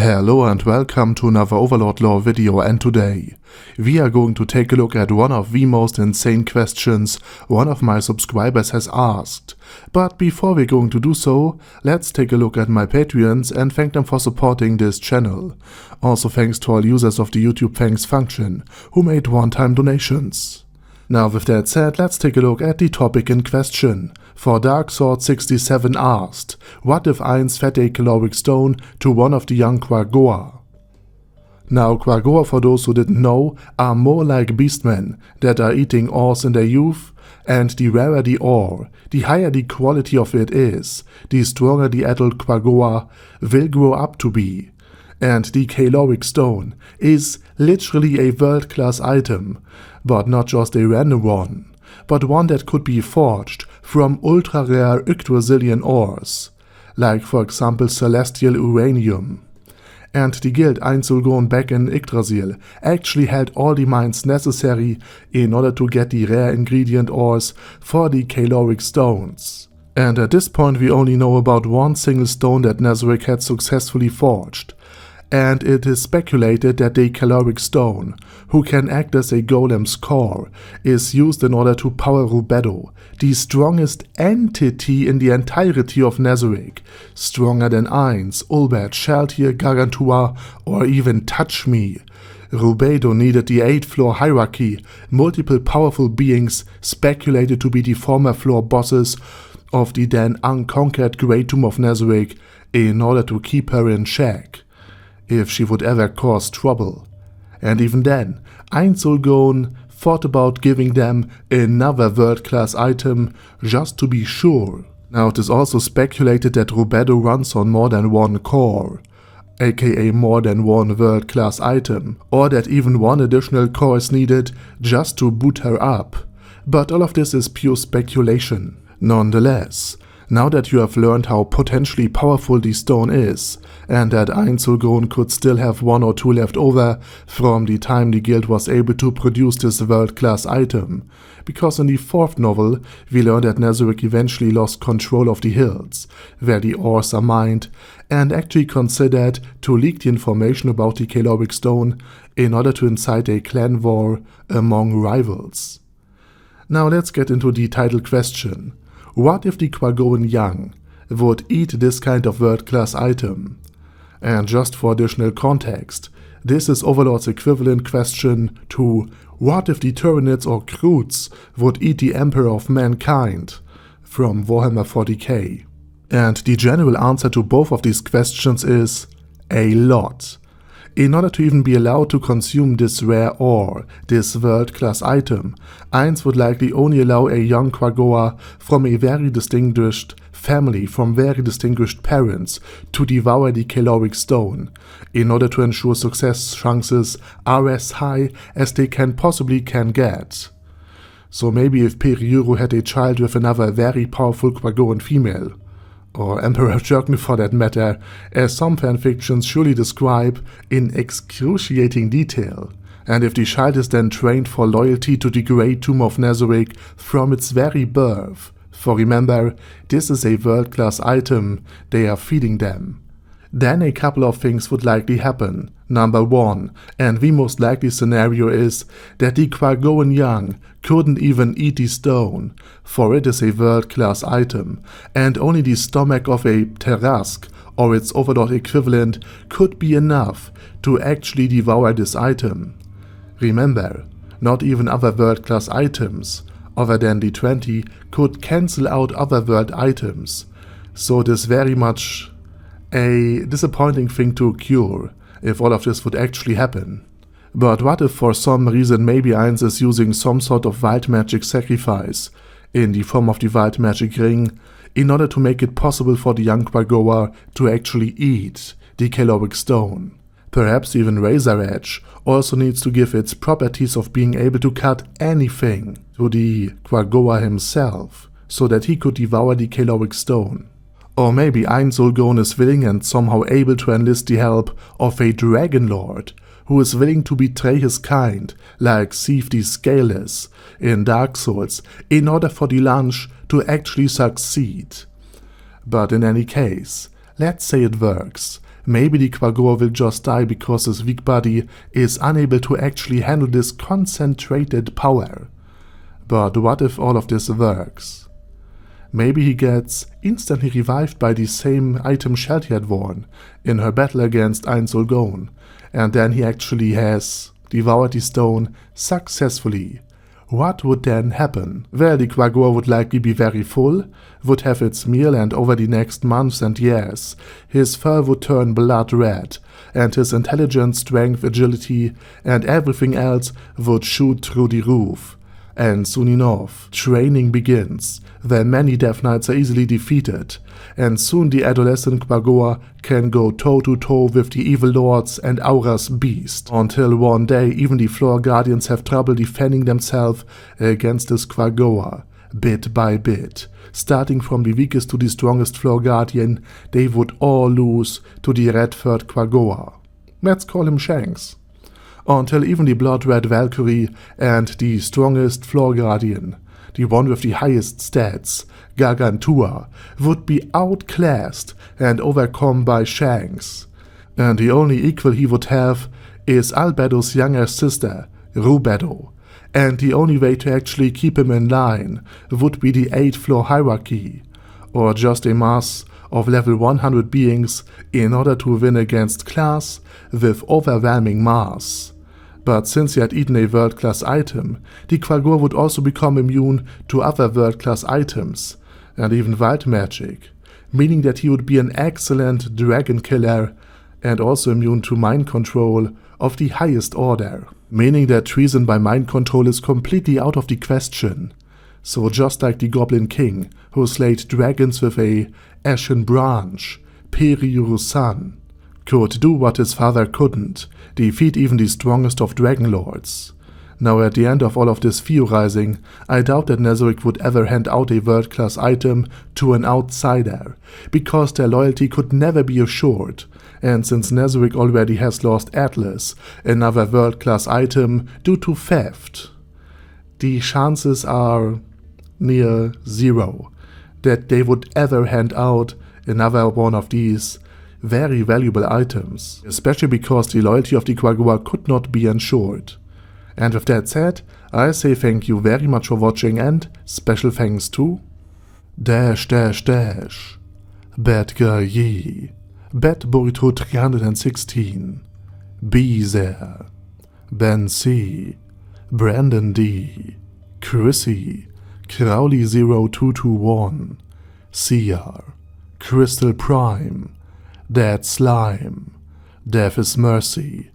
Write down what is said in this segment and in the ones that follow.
Hello and welcome to another Overlord lore video, and today we are going to take a look at one of the most insane questions one of my subscribers has asked. But before we're going to do so, let's take a look at my Patreons and thank them for supporting this channel. Also thanks to all users of the YouTube thanks function who made one-time donations. Now with that said, let's take a look at the topic in question. For Dark Sword 67 asked, what if Ainz fed a caloric stone to one of the young Quagoa? Now Quagoa, for those who didn't know, are more like beastmen that are eating ores in their youth, and the rarer the ore, the higher the quality of it is, the stronger the adult Quagoa will grow up to be. And the caloric stone is literally a world-class item, but not just a random one, but one that could be forged from ultra-rare Yggdrasilian ores, like for example celestial uranium. And the guild Ainz Ooal Gown back in Yggdrasil actually had all the mines necessary in order to get the rare ingredient ores for the caloric stones. And at this point we only know about one single stone that Netherrick had successfully forged. And it is speculated that the caloric stone, who can act as a golem's core, is used in order to power Rubedo, the strongest entity in the entirety of Netherrick, stronger than Ainz, Ulbert, Shaltir, Gargantua, or even Touch Me. Rubedo needed the 8th floor hierarchy, multiple powerful beings speculated to be the former floor bosses of the then unconquered Great Tomb of Netherrick, in order to keep her in check, if she would ever cause trouble. And even then, Ainz Ooal Gown thought about giving them another world-class item just to be sure. Now it is also speculated that Rubedo runs on more than one core, aka more than one world-class item, or that even one additional core is needed just to boot her up. But all of this is pure speculation. Nonetheless, now that you have learned how potentially powerful the stone is, and that Ainz Ooal Gown could still have one or two left over from the time the guild was able to produce this world-class item, because in the 4th novel we learn that Netherrick eventually lost control of the hills, where the ores are mined, and actually considered to leak the information about the caloric stone in order to incite a clan war among rivals. Now let's get into the title question. What if the Quagoan young would eat this kind of world-class item? And just for additional context, this is Overlord's equivalent question to what if the Tyranids or Kroots would eat the Emperor of Mankind from Warhammer 40k. And the general answer to both of these questions is a lot. In order to even be allowed to consume this rare ore, this world-class item, Ainz would likely only allow a young Quagoa from a very distinguished family, from very distinguished parents, to devour the caloric stone, in order to ensure success chances are as high as they possibly can get. So maybe if Periuru had a child with another very powerful Quagoan female, or Emperor Jurgen for that matter, as some fanfictions surely describe in excruciating detail, and if the child is then trained for loyalty to the Great Tomb of Netherrick from its very birth, for remember, this is a world-class item they are feeding them, then a couple of things would likely happen. Number 1, and the most likely scenario is that the Quagoan young couldn't even eat the stone, for it is a world-class item, and only the stomach of a Terask or its Overlord equivalent could be enough to actually devour this item. Remember, not even other world-class items, other than the 20, could cancel out other world items, so it is very much a disappointing thing to cure if all of this would actually happen. But what if for some reason maybe Ainz is using some sort of wild magic sacrifice, in the form of the wild magic ring, in order to make it possible for the young Quagoa to actually eat the caloric stone? Perhaps even Razor Edge also needs to give its properties of being able to cut anything to the Quagoa himself, so that he could devour the caloric stone. Or maybe Ainz Ooal Gown is willing and somehow able to enlist the help of a Dragon Lord, who is willing to betray his kind, like Seath the Scaleless in Dark Souls, in order for the lunch to actually succeed. But in any case, let's say it works, Maybe the Quagoa will just die because his weak body is unable to actually handle this concentrated power. But what if all of this works? Maybe he gets instantly revived by the same item Shelty had worn in her battle against Ainz Ooal Gown, and then he actually has devoured the stone successfully. What would then happen? Well, the Quagoa would likely be very full, would have its meal, and over the next months and years, his fur would turn blood red, and his intelligence, strength, agility, and everything else would shoot through the roof. And soon enough, training begins, where many Death Knights are easily defeated, and soon the adolescent Quagoa can go toe-to-toe with the Overlords and Aura's beast, until one day even the Floor Guardians have trouble defending themselves against this Quagoa, bit by bit. Starting from the weakest to the strongest Floor Guardian, they would all lose to the red-furred Quagoa. Let's call him Shanks. Until even the blood-red Valkyrie and the strongest Floor Guardian, the one with the highest stats, Gargantua, would be outclassed and overcome by Shanks. And the only equal he would have is Albedo's younger sister, Rubedo, and the only way to actually keep him in line would be the 8-floor hierarchy, or just a mass of level 100 beings in order to win against class with overwhelming mass. But since he had eaten a world-class item, the Quagoa would also become immune to other world-class items, and even wild magic, meaning that he would be an excellent dragon killer and also immune to mind control of the highest order, meaning that treason by mind control is completely out of the question. So just like the Goblin King, who slayed dragons with a ashen branch, Periurusan, could do what his father couldn't, defeat even the strongest of Dragon Lords. Now at the end of all of this theorizing, I doubt that Nezarick would ever hand out a world-class item to an outsider, because their loyalty could never be assured, and since Nezarick already has lost Atlas, another world-class item, due to theft, the chances are near zero that they would ever hand out another one of these very valuable items, especially because the loyalty of the Quagoa could not be ensured. And with that said, I say thank you very much for watching, and special thanks to Badger Ye, Bet Burrito 316, Beezer, Ben C, Brandon D, Chrissy, Crowley 0221, CR, Crystal Prime, Dead Slime, Death is Mercy,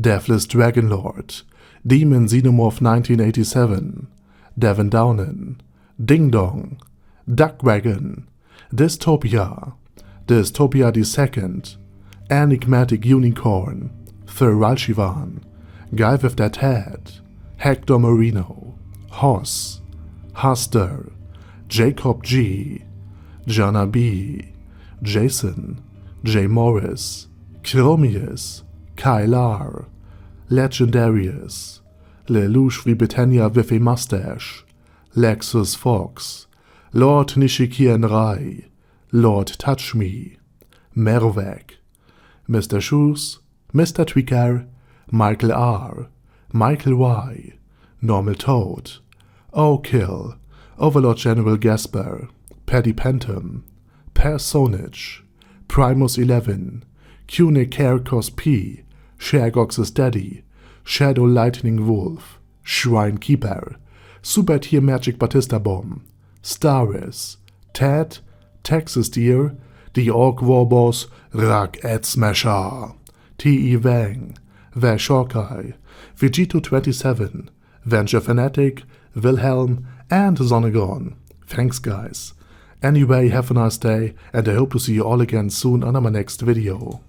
Deathless Dragonlord, Demon Xenomorph 1987, Devin Downen, Ding Dong, Duckwagon, Dystopia, Dystopia II, Enigmatic Unicorn, Thuralshivan, Guy with That Head, Hector Marino, Hoss, Huster, Jacob G, Jana B, Jason, J. Morris, Chromius, Kyle R, Legendarius, Lelouch Britannia with a Mustache, Lexus Fox, Lord Nishikian Rai, Lord Touch Me, Mervek, Mr. Shoes, Mr. Tweaker, Michael R, Michael Y, Normal Toad, O'Kill, Overlord General Gasper, Paddy Pentum, Personage, Primus 11, Cunic Carcos P, Shagox's Daddy, Shadow Lightning Wolf, Shrine Keeper, Super Tier Magic Batista Bomb, Staris, Ted, Texas Deer, The Orc Warboss, Rak Ed Smasher, T.E. Wang, Vash Hawkeye, Vegito 27, Venture Fanatic, Wilhelm, and Zonagon. Thanks guys. Anyway, have a nice day, and I hope to see you all again soon on my next video.